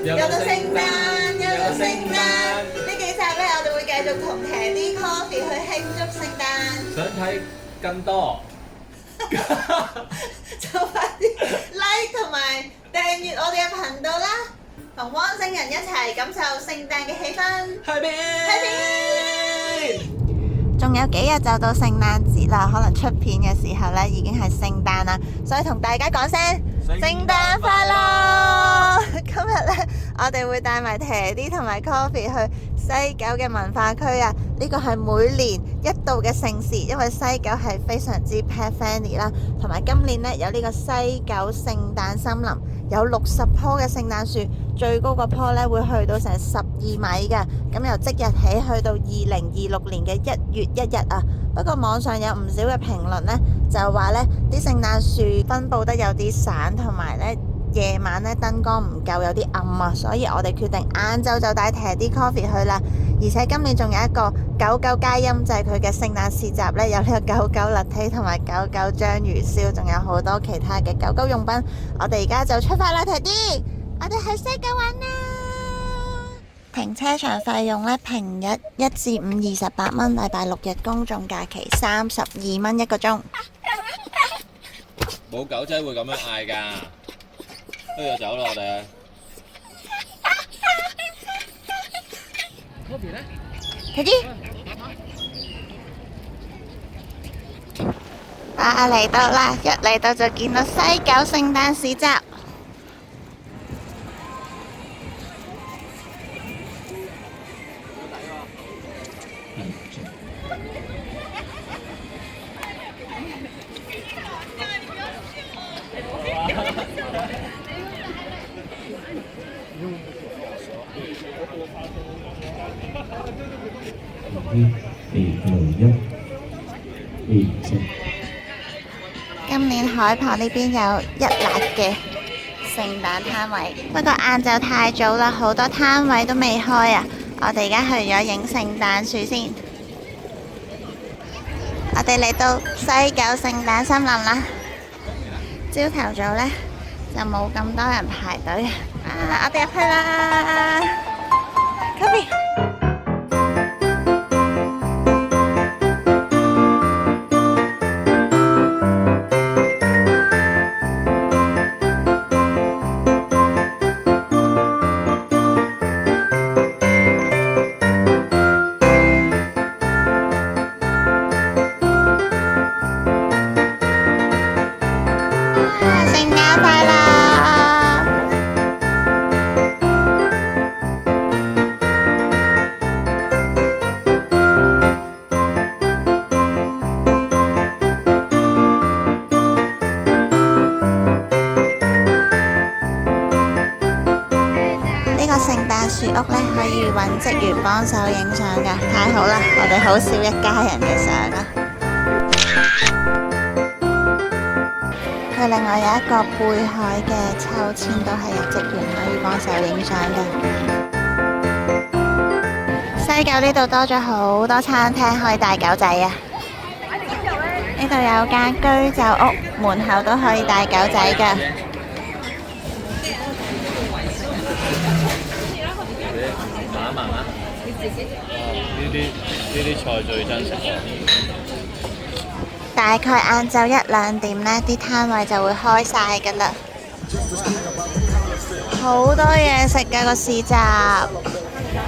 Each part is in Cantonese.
又到聖誕，又到聖誕，呢幾集呢，我哋會繼續同 Teddy Coffee 去慶祝聖誕。想睇更多，就快啲 like 同埋訂閱我哋嘅頻道啦，同汪星人一齊感受聖誕嘅氣氛。Happy！仲有幾日就到聖誕節啦，可能出片嘅時候呢已經係聖誕啦，所以同大家講聲聖誕快樂！今日呢，我哋會帶埋 Teddy 同埋 Coffee 去西九嘅文化區啊！呢個係每年一度嘅盛事，因為西九係非常之 pet friendly 啦，同埋今年呢，有呢個西九聖誕森林，有60棵嘅聖誕樹，最高個棵呢會去到成12米嘅，咁由即日起去到2026年嘅1月1日啊！不過網上有唔少嘅評論呢，就話呢啲聖誕樹分佈得有啲散，同埋呢夜晚呢燈光唔夠，有啲暗啊，所以我哋決定晏晝就帶 Teddy Coffee 去啦。而且今年仲有一個狗狗佳音，就係佢嘅聖誕市集呢，有呢個狗狗勒梯同埋狗狗章魚燒，仲有好多其他嘅狗狗用品。我哋而家就出發啦 ，Teddy， 我哋去西九玩啦！停車場費用呢，平日1至5 28蚊，禮拜6日公眾假期32蚊一個鐘。冇狗仔會咁樣嗌㗎，不如走啦我哋。Coffee 呢？ Teddy， 嚟到啦！一嚟到就見到西九聖誕市集。今年海旁呢邊有一辣嘅聖誕攤位，不過晏晝太早啦，好多攤位都未開啊！我哋而家去咗影聖誕樹先。我哋嚟到西九聖誕森林啦，朝頭早呢，就冇咁多人排隊啊！我哋入去啦 ，Coffee。聖誕樹屋呢，可以揾職員幫手影相㗎，太好啦！我哋好少一家人嘅相啊。佢另外有一個貝海嘅秋千，都係有職員可以幫手影相嘅。西九呢度多咗好多餐廳可以帶狗仔啊！呢度有間居酒屋，門口都可以帶狗仔㗎。慢慢啊！呢啲菜最真實喎。大概晏晝1、2點呢啲攤位就會開晒㗎啦。好多嘢食㗎個市集。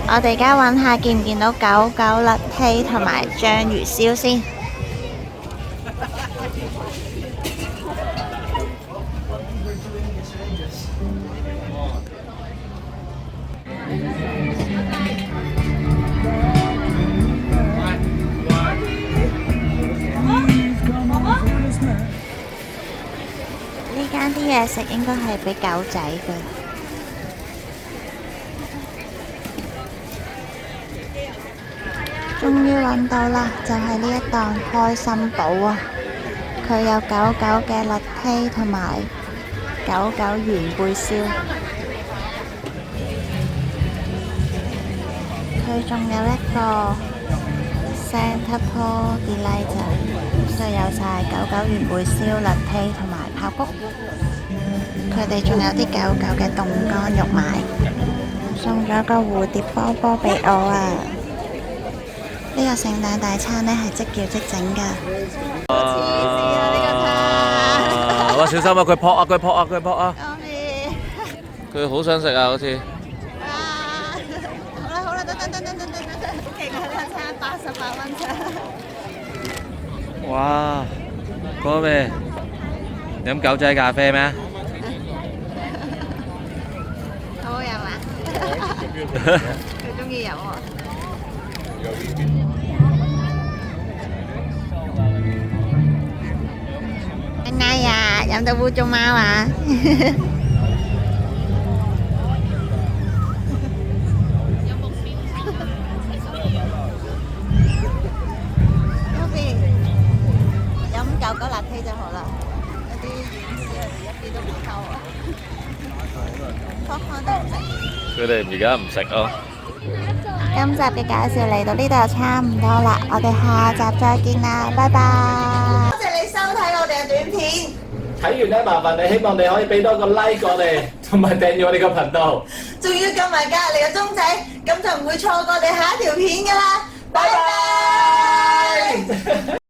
我哋而家揾下見唔見到狗狗勒梯同埋章魚燒先。呢間啲嘢食應該係俾狗仔嘅。終於揾到啦，就係呢一檔開心堡啊！佢有狗狗嘅勒梯同埋狗狗圓貝燒。佢仲有一個 Santa Paw Delight， 就有晒狗狗圓貝燒、勒梯同埋爆谷。佢哋仲有啲狗狗嘅凍乾肉賣，送咗個蝴蝶波波俾我啊！呢個聖誕大餐呢係即叫即整㗎。黐線啊！呢個哇！小心啊！佢撲啊！佢撲啊！佢撲啊！救命！佢好想食啊！好似。好啦好啦，等，其實呢個餐88蚊啫。哇！嗰咩？飲狗仔咖啡咩？好好飲啊！佢中意飲喎。哎呀，飲到污糟貓啊！Kobe，飲狗狗辣 T 就好啦，有啲軟絲佢哋一啲都唔溝啊，科都唔食。佢哋而家唔食咯。今集嘅介紹嚟到呢度就差唔多啦，我哋下集再見啦，拜拜！多謝你收睇我哋嘅短片。睇完咧，麻煩你希望你可以俾多個 like 我哋，同埋訂閱我哋個頻道。仲要撳埋隔離嘅鐘仔，咁就唔會錯過我哋下一條片㗎啦。拜拜。